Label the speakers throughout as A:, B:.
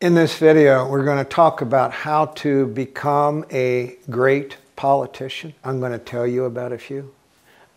A: In this video, we're going to talk about how to become a great politician. I'm going to tell you about a few.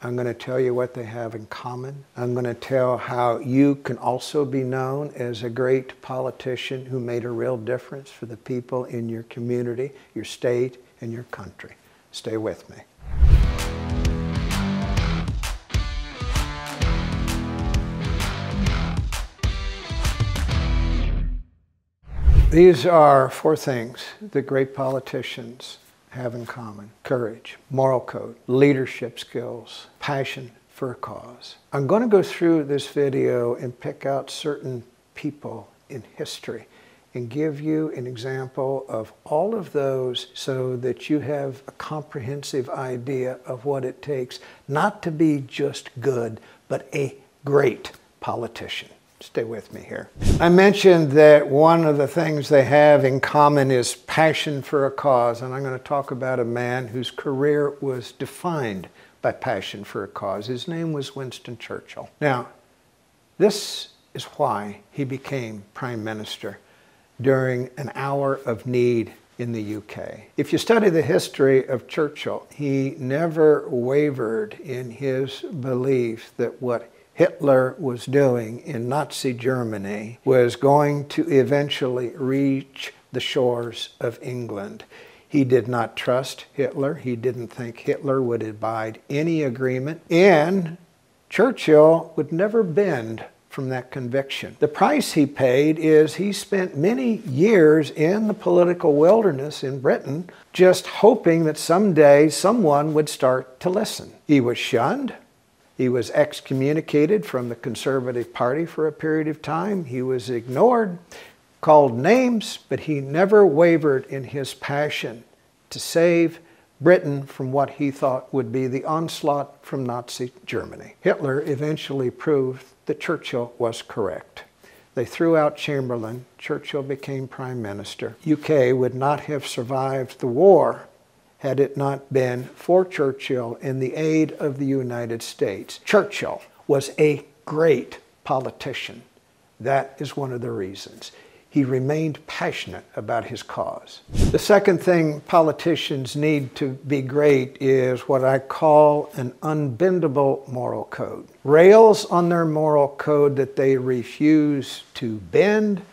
A: I'm going to tell you what they have in common. I'm going to tell how you can also be known as a great politician who made a real difference for the people in your community, your state, and your country. Stay with me. These are four things that great politicians have in common: courage, moral code, leadership skills, passion for a cause. I'm going to go through this video and pick out certain people in history and give you an example of all of those so that you have a comprehensive idea of what it takes not to be just good, but a great politician. Stay with me here. I mentioned that one of the things they have in common is passion for a cause, and I'm going to talk about a man whose career was defined by passion for a cause. His name was Winston Churchill. Now, this is why he became Prime Minister during an hour of need in the UK. If you study the history of Churchill, he never wavered in his belief that what Hitler was doing in Nazi Germany was going to eventually reach the shores of England. He did not trust Hitler. He didn't think Hitler would abide any agreement, and Churchill would never bend from that conviction. The price he paid is he spent many years in the political wilderness in Britain just hoping that someday someone would start to listen. He was shunned. He was excommunicated from the Conservative Party for a period of time. He was ignored, called names, but he never wavered in his passion to save Britain from what he thought would be the onslaught from Nazi Germany. Hitler eventually proved that Churchill was correct. They threw out Chamberlain. Churchill became Prime Minister. UK would not have survived the war had it not been for Churchill and the aid of the United States. Churchill was a great politician. That is one of the reasons. He remained passionate about his cause. The second thing politicians need to be great is what I call an unbendable moral code. Rails on their moral code that they refuse to bend,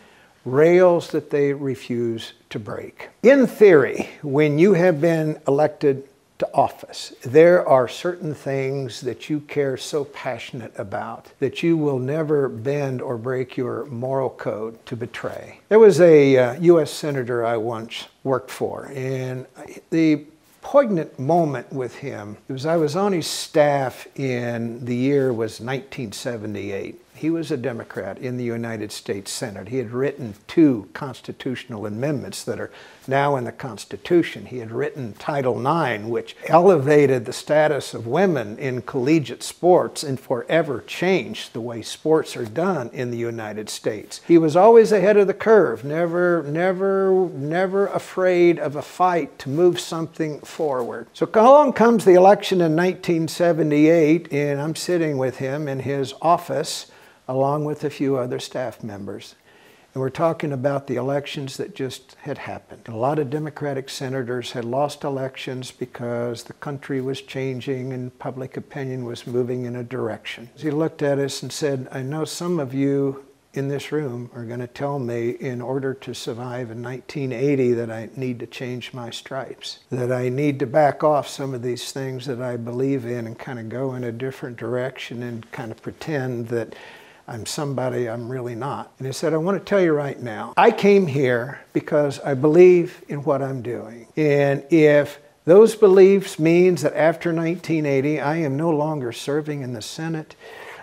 A: rails that they refuse to break. In theory, when you have been elected to office, there are certain things that you care so passionate about that you will never bend or break your moral code to betray. There was a U.S. Senator I once worked for, and the poignant moment with him was I was on his staff in the year was 1978. He was a Democrat in the United States Senate. He had written 2 constitutional amendments that are now in the Constitution. He had written Title IX, which elevated the status of women in collegiate sports and forever changed the way sports are done in the United States. He was always ahead of the curve, never afraid of a fight to move something forward. So along comes the election in 1978, and I'm sitting with him in his office along with a few other staff members. And we're talking about the elections that just had happened. A lot of Democratic senators had lost elections because the country was changing and public opinion was moving in a direction. He looked at us and said, I know some of you in this room are going to tell me in order to survive in 1980 that I need to change my stripes, that I need to back off some of these things that I believe in and kind of go in a different direction and kind of pretend that I'm somebody I'm really not. And he said, I want to tell you right now, I came here because I believe in what I'm doing. And if those beliefs means that after 1980, I am no longer serving in the Senate,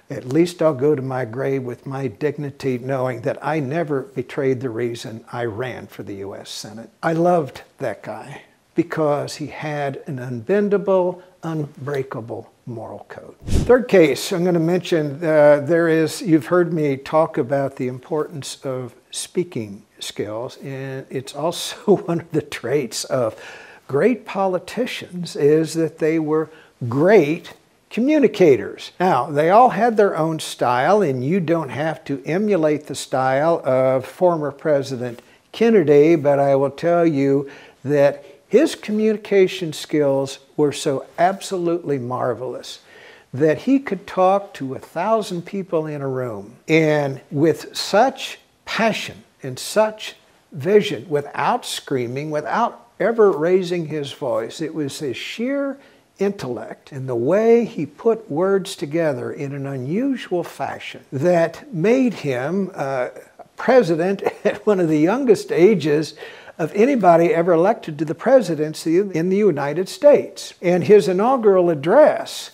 A: at least I'll go to my grave with my dignity, knowing that I never betrayed the reason I ran for the U.S. Senate. I loved that guy because he had an unbendable, unbreakable moral code. Third case I'm going to mention, you've heard me talk about the importance of speaking skills, and it's also one of the traits of great politicians is that they were great communicators. Now, they all had their own style, and you don't have to emulate the style of former President Kennedy, but I will tell you that his communication skills were so absolutely marvelous that he could talk to 1,000 people in a room, and with such passion and such vision, without screaming, without ever raising his voice. It was his sheer intellect and the way he put words together in an unusual fashion that made him president at one of the youngest ages of anybody ever elected to the presidency in the United States. And his inaugural address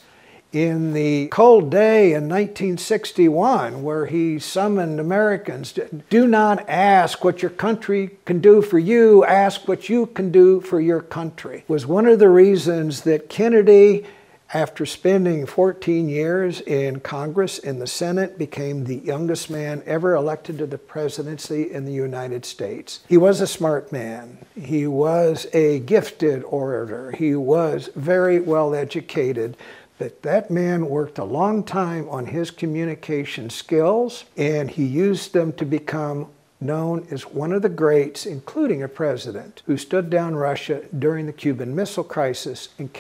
A: in the cold day in 1961, where he summoned Americans to do not ask what your country can do for you, ask what you can do for your country, was one of the reasons that Kennedy, after spending 14 years in Congress and the Senate, became the youngest man ever elected to the presidency in the United States. He was a smart man. He was a gifted orator. He was very well educated. But that man worked a long time on his communication skills, and he used them to become known as one of the greats, including a president who stood down Russia during the Cuban Missile Crisis and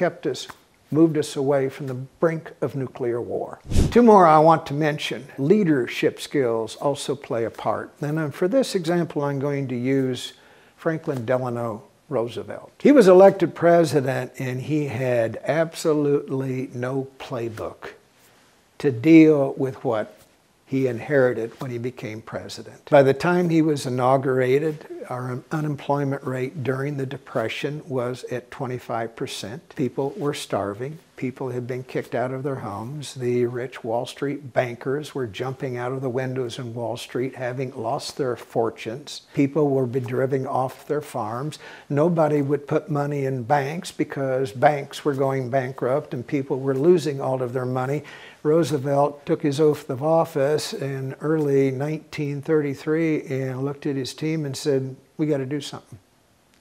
A: moved us away from the brink of nuclear war. Two more I want to mention. Leadership skills also play a part. And for this example, I'm going to use Franklin Delano Roosevelt. He was elected president, and he had absolutely no playbook to deal with what he inherited when he became president. By the time he was inaugurated, our unemployment rate during the Depression was at 25%. People were starving. People had been kicked out of their homes. The rich Wall Street bankers were jumping out of the windows in Wall Street, having lost their fortunes. People were driven off their farms. Nobody would put money in banks because banks were going bankrupt and people were losing all of their money. Roosevelt took his oath of office in early 1933 and looked at his team and said, "We got to do something."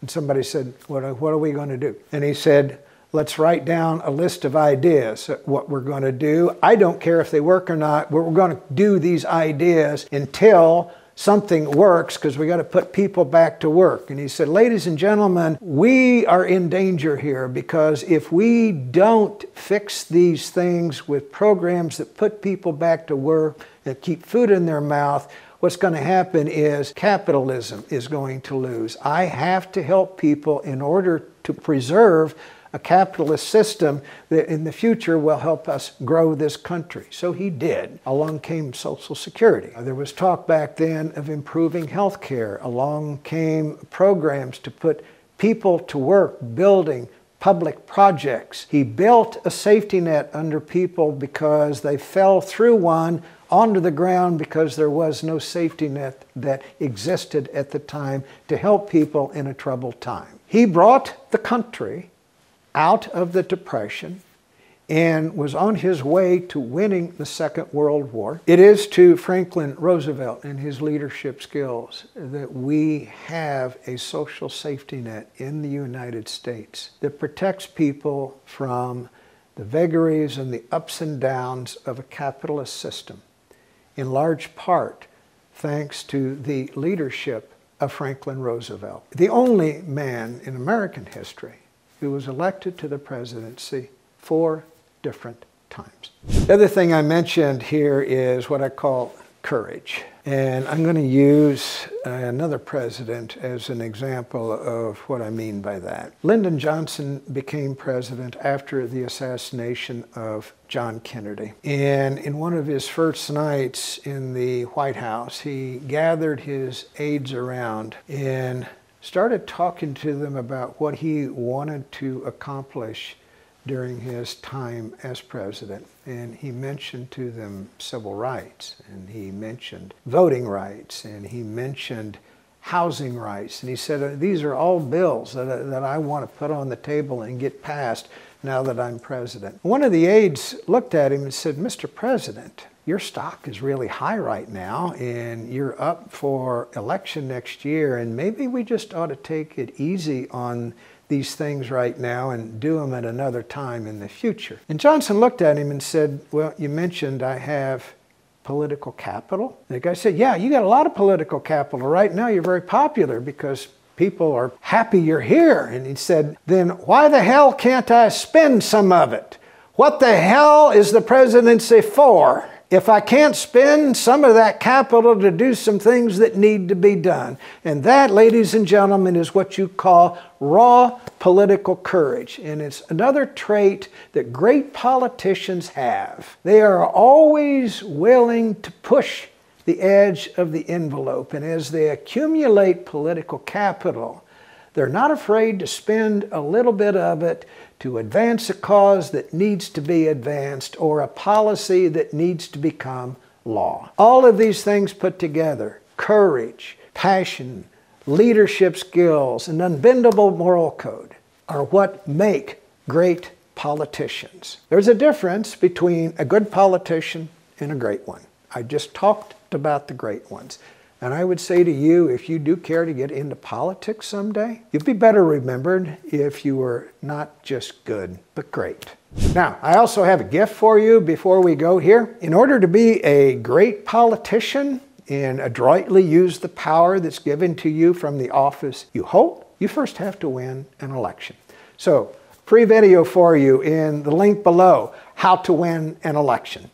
A: And somebody said, what are we going to do? And he said, "Let's write down a list of ideas, what we're going to do. I don't care if they work or not. We're going to do these ideas until something works, because we got to put people back to work." And he said, "Ladies and gentlemen, we are in danger here, because if we don't fix these things with programs that put people back to work, that keep food in their mouth, what's going to happen is capitalism is going to lose. I have to help people in order to preserve a capitalist system that in the future will help us grow this country." So he did. Along came Social Security. There was talk back then of improving health care. Along came programs to put people to work building public projects. He built a safety net under people because they fell through one onto the ground because there was no safety net that existed at the time to help people in a troubled time. He brought the country out of the Depression and was on his way to winning the Second World War. It is to Franklin Roosevelt and his leadership skills that we have a social safety net in the United States that protects people from the vagaries and the ups and downs of a capitalist system, in large part thanks to the leadership of Franklin Roosevelt, the only man in American history who was elected to the presidency 4 different times. The other thing I mentioned here is what I call courage. And I'm going to use another president as an example of what I mean by that. Lyndon Johnson became president after the assassination of John Kennedy. And in one of his first nights in the White House, he gathered his aides around and started talking to them about what he wanted to accomplish during his time as president. And he mentioned to them civil rights, and he mentioned voting rights, and he mentioned housing rights. And he said, "These are all bills that I want to put on the table and get passed now that I'm president." One of the aides looked at him and said, "Mr. President, your stock is really high right now, and you're up for election next year, and maybe we just ought to take it easy on these things right now and do them at another time in the future." And Johnson looked at him and said, "Well, you mentioned I have political capital? And the guy said, yeah, you got a lot of political capital. Right now you're very popular because people are happy you're here. And he said, then why the hell can't I spend some of it? What the hell is the presidency for if I can't spend some of that capital to do some things that need to be done? And that, ladies and gentlemen, is what you call raw political courage. And it's another trait that great politicians have. They are always willing to push the edge of the envelope. And as they accumulate political capital, they're not afraid to spend a little bit of it to advance a cause that needs to be advanced or a policy that needs to become law. All of these things put together, courage, passion, leadership skills, and unbendable moral code, are what make great politicians. There's a difference between a good politician and a great one. I just talked about the great ones. And I would say to you, if you do care to get into politics someday, you'd be better remembered if you were not just good, but great. Now, I also have a gift for you before we go here. In order to be a great politician and adroitly use the power that's given to you from the office you hold, you first have to win an election. So, free video for you in the link below, how to win an election.